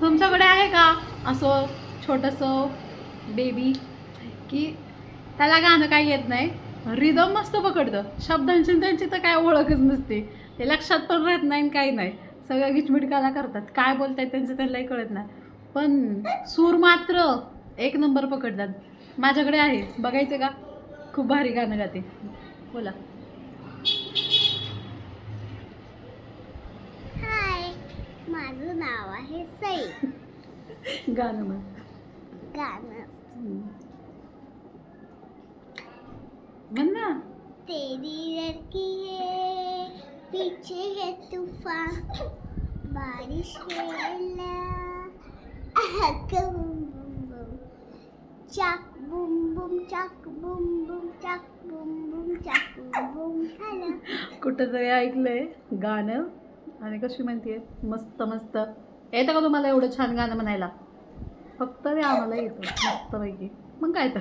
तुमच्याकडे आहे का असं छोटंसं बेबी की त्याला गाणं काही येत नाही, रिदम मस्त पकडतं, शब्दांची त्यांची तर काय ओळखच नसते, ते लक्षात पण राहत नाही आणि काही नाही, सगळं गिचमिटकाला करतात, काय बोलतायत त्यांचं त्यांनाही कळत नाही, पण सूर मात्र एक नंबर पकडतात. माझ्याकडे आहे, बघायचं का? खूप भारी गाणं गाते. बोला. हाय, माझं नाव आहे सई. गाणं म्हण. गाणं म्हण ना. तेरी लड़की है पीछे है तूफान बारिश है बूम बूम चाक बूम बूम चाक बूम बूम चाक बूम बूम चाक बूम बूम झालं. कुठं तरी ऐकलंय गाणं आणि कशी म्हणते, मस्त मस्त. येतं का तुम्हाला एवढं छान गाणं म्हणायला? फक्त ते आम्हाला येतं मस्तपैकी, मग काय तर.